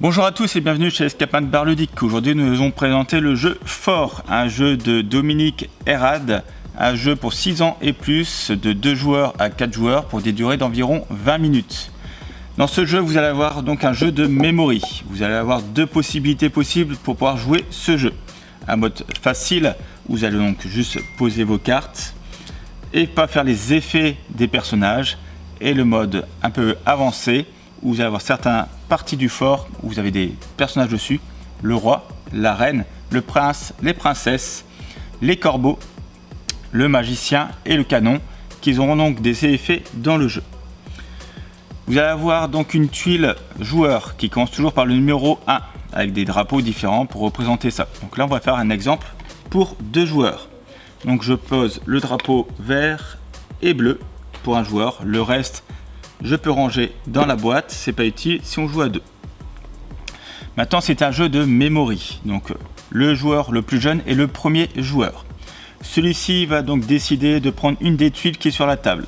Bonjour à tous et bienvenue chez Escapin de Bar Ludique. Aujourd'hui nous allons présenter le jeu Fort, un jeu de Dominique Errad, un jeu pour 6 ans et plus, de 2 joueurs à 4 joueurs pour des durées d'environ 20 minutes. Dans ce jeu vous allez avoir donc un jeu de memory. Vous allez avoir 2 possibilités possibles pour pouvoir jouer ce jeu. Un mode facile où vous allez donc juste poser vos cartes et pas faire les effets des personnages, et le mode un peu avancé où vous allez avoir certaines parties du fort où vous avez des personnages dessus, le roi, la reine, le prince, les princesses, les corbeaux, le magicien et le canon, qui auront donc des effets dans le jeu. Vous allez avoir donc une tuile joueur qui commence toujours par le numéro 1 avec des drapeaux différents pour représenter ça. Donc là on va faire un exemple pour 2 joueurs. Donc je pose le drapeau vert et bleu pour un joueur, le reste je peux ranger dans la boîte, c'est pas utile si on joue à 2. Maintenant c'est un jeu de memory, donc le joueur le plus jeune est le premier joueur. Celui-ci va donc décider de prendre une des tuiles qui est sur la table.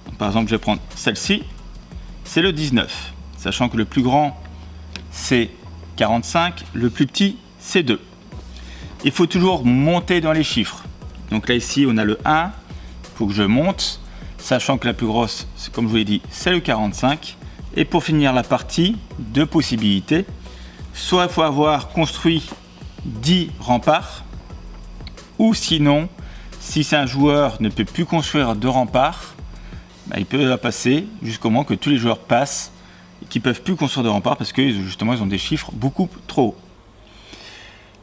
Donc, par exemple je vais prendre celle-ci, c'est le 19, sachant que le plus grand c'est 45, le plus petit c'est 2. Il faut toujours monter dans les chiffres. Donc là ici on a le 1, il faut que je monte, sachant que la plus grosse, comme je vous l'ai dit, c'est le 45. Et pour finir la partie, 2 possibilités. Soit il faut avoir construit 10 remparts, ou sinon, si c'est un joueur ne peut plus construire de remparts, il peut passer jusqu'au moment que tous les joueurs passent et qu'ils ne peuvent plus construire de remparts parce que justement ils ont des chiffres beaucoup trop hauts.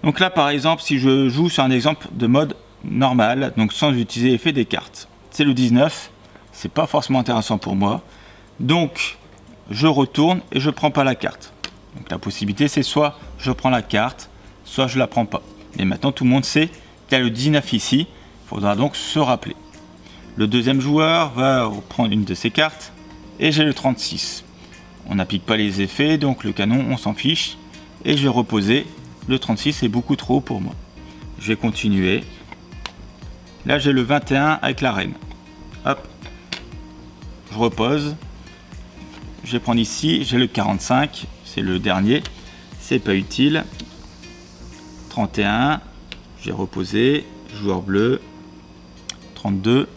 Donc là par exemple, si je joue sur un exemple de mode normal, donc sans utiliser l'effet des cartes, c'est le 19. C'est pas forcément intéressant pour moi, donc je retourne et je prends pas la carte. Donc la possibilité c'est soit je prends la carte, soit je la prends pas. Et maintenant tout le monde sait qu'il y a le 19 ici, il faudra donc se rappeler. Le deuxième joueur va prendre une de ses cartes et j'ai le 36. On n'applique pas les effets, donc le canon on s'en fiche, et je vais reposer. Le 36 c'est beaucoup trop haut pour moi. Je vais continuer. Là j'ai le 21 avec la reine. Hop. Je repose, je vais prendre ici, j'ai le 45, c'est le dernier, c'est pas utile. 31, j'ai reposé, joueur bleu, 32,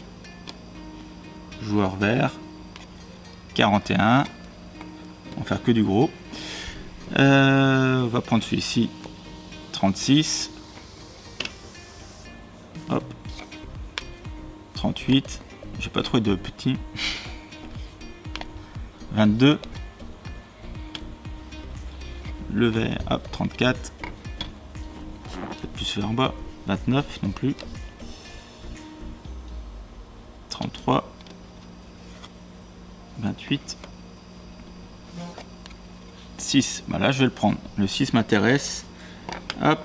joueur vert, 41, on va faire que du gros. On va prendre celui-ci, 36, hop, 38, j'ai pas trouvé de petits. 22, le vert, hop, 34, peut-être plus vers en bas, 29 non plus, 33, 28, 6, là je vais le prendre, le 6 m'intéresse, hop,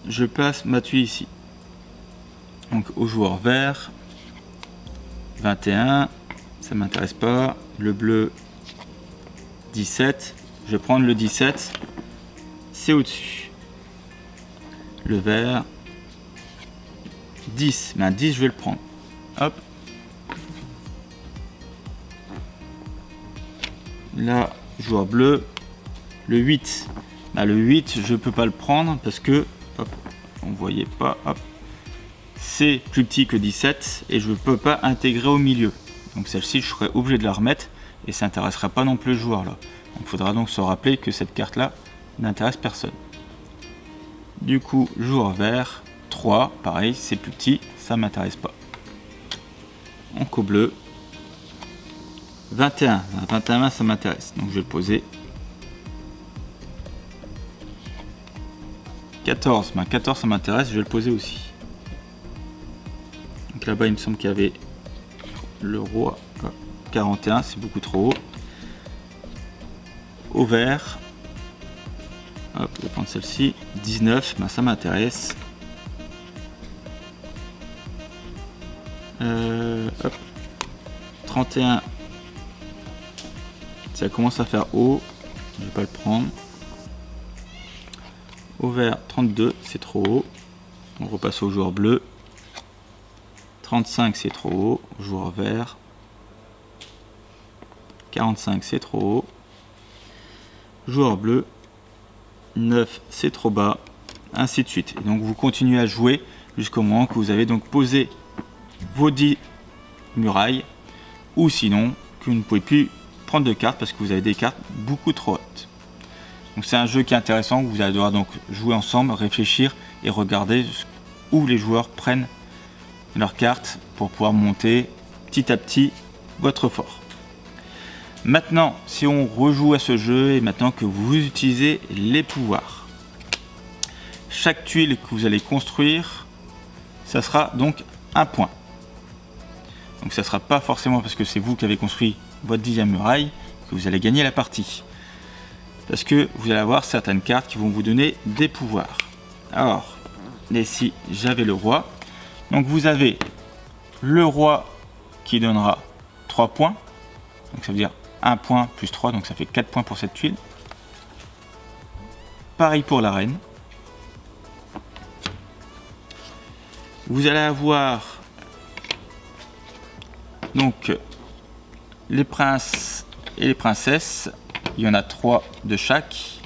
je place ma tuile ici, donc au joueur vert, 21, ça m'intéresse pas, le bleu, 17, je vais prendre le 17, c'est au-dessus. Le vert, 10, mais un 10 je vais le prendre. Hop. Là, joueur bleu, le 8. Le 8, je peux pas le prendre parce que, hop, on voyait pas, hop, c'est plus petit que 17 et je ne peux pas intégrer au milieu. Donc celle-ci, je serais obligé de la remettre. Et ça n'intéressera pas non plus le joueur là. Il faudra donc se rappeler que cette carte là n'intéresse personne. Du coup, joueur vert, 3, pareil, c'est plus petit, ça m'intéresse pas. Enco bleu, 21, 21 ça m'intéresse, donc je vais le poser. 14, 14 ça m'intéresse, je vais le poser aussi. Donc là-bas il me semble qu'il y avait le roi. 41, c'est beaucoup trop haut. Au vert, hop, je vais prendre celle-ci. 19, ça m'intéresse. Hop, 31, ça commence à faire haut, je vais pas le prendre. Au vert, 32, c'est trop haut. On repasse au joueur bleu. 35, c'est trop haut. Joueur vert. 45 c'est trop haut. joueur bleu, 9 c'est trop bas, ainsi de suite. Et donc vous continuez à jouer jusqu'au moment que vous avez donc posé vos 10 murailles, ou sinon que vous ne pouvez plus prendre de cartes parce que vous avez des cartes beaucoup trop hautes. Donc c'est un jeu qui est intéressant, vous allez devoir donc jouer ensemble, réfléchir et regarder où les joueurs prennent leurs cartes pour pouvoir monter petit à petit votre fort. Maintenant, si on rejoue à ce jeu et maintenant que vous utilisez les pouvoirs, chaque tuile que vous allez construire, ça sera donc un point. Donc ça ne sera pas forcément parce que c'est vous qui avez construit votre 10e muraille que vous allez gagner la partie. Parce que vous allez avoir certaines cartes qui vont vous donner des pouvoirs. Alors, ici j'avais le roi. Donc vous avez le roi qui donnera 3 points. Donc ça veut dire 1 point plus 3, donc ça fait 4 points pour cette tuile. Pareil pour la reine. Vous allez avoir donc les princes et les princesses. Il y en a 3 de chaque.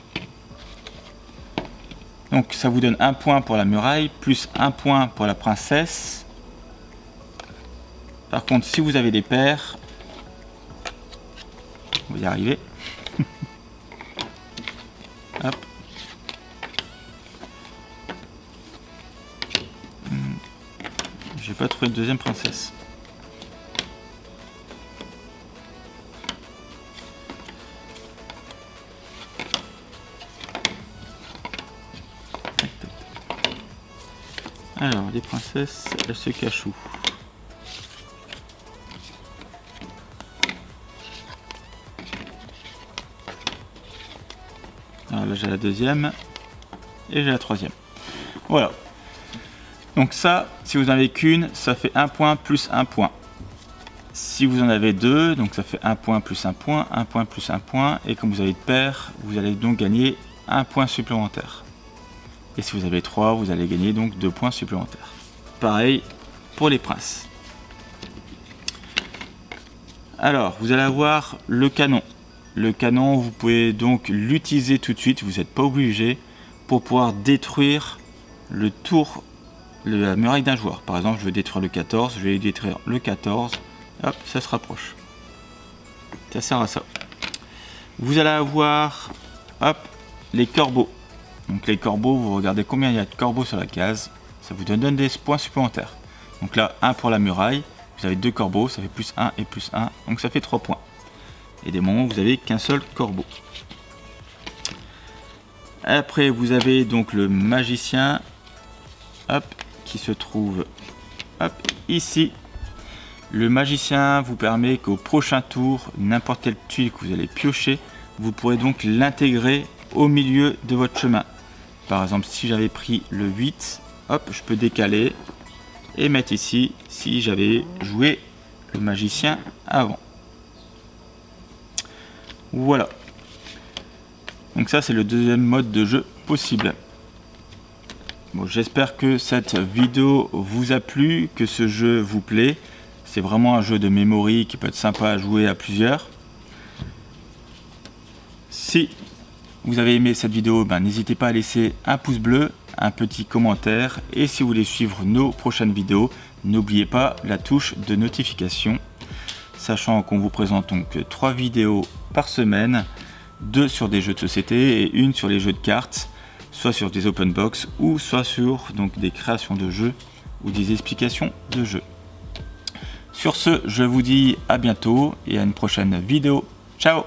Donc ça vous donne 1 point pour la muraille, plus 1 point pour la princesse. Par contre, si vous avez des paires, on va y arriver. Hop. J'ai pas trouvé de deuxième princesse. Alors, les princesses, elles se cachent où? Alors là, j'ai la deuxième et j'ai la troisième. Voilà. Donc ça, si vous n'en avez qu'une, ça fait 1 point plus 1 point. Si vous en avez 2, donc ça fait 1 point plus 1 point, 1 point plus 1 point. Et comme vous avez de paires, vous allez donc gagner 1 point supplémentaire. Et si vous avez 3, vous allez gagner donc 2 points supplémentaires. Pareil pour les princes. Alors, vous allez avoir le canon. Le canon, vous pouvez donc l'utiliser tout de suite, vous n'êtes pas obligé, pour pouvoir détruire le tour, la muraille d'un joueur. Par exemple, je veux détruire le 14, je vais détruire le 14, hop, ça se rapproche. Ça sert à ça. Vous allez avoir, hop, les corbeaux. Donc les corbeaux, vous regardez combien il y a de corbeaux sur la case, ça vous donne des points supplémentaires. Donc là, 1 pour la muraille, vous avez 2 corbeaux, ça fait plus 1 et plus 1, donc ça fait 3 points. Et des moments où vous n'avez qu'un seul corbeau. Après, vous avez donc le magicien, hop, qui se trouve hop, ici. Le magicien vous permet qu'au prochain tour, n'importe quelle tuile que vous allez piocher, vous pourrez donc l'intégrer au milieu de votre chemin. Par exemple, si j'avais pris le 8, hop, je peux décaler et mettre ici si j'avais joué le magicien avant. Voilà. Donc ça, c'est le deuxième mode de jeu possible. Bon, j'espère que cette vidéo vous a plu, que ce jeu vous plaît. C'est vraiment un jeu de memory qui peut être sympa à jouer à plusieurs. Si vous avez aimé cette vidéo, n'hésitez pas à laisser un pouce bleu, un petit commentaire. Et si vous voulez suivre nos prochaines vidéos, n'oubliez pas la touche de notification. Sachant qu'on vous présente donc 3 vidéos par semaine, 2 sur des jeux de société et 1 sur les jeux de cartes, soit sur des open box ou soit sur donc des créations de jeux ou des explications de jeux. Sur ce, je vous dis à bientôt et à une prochaine vidéo. Ciao!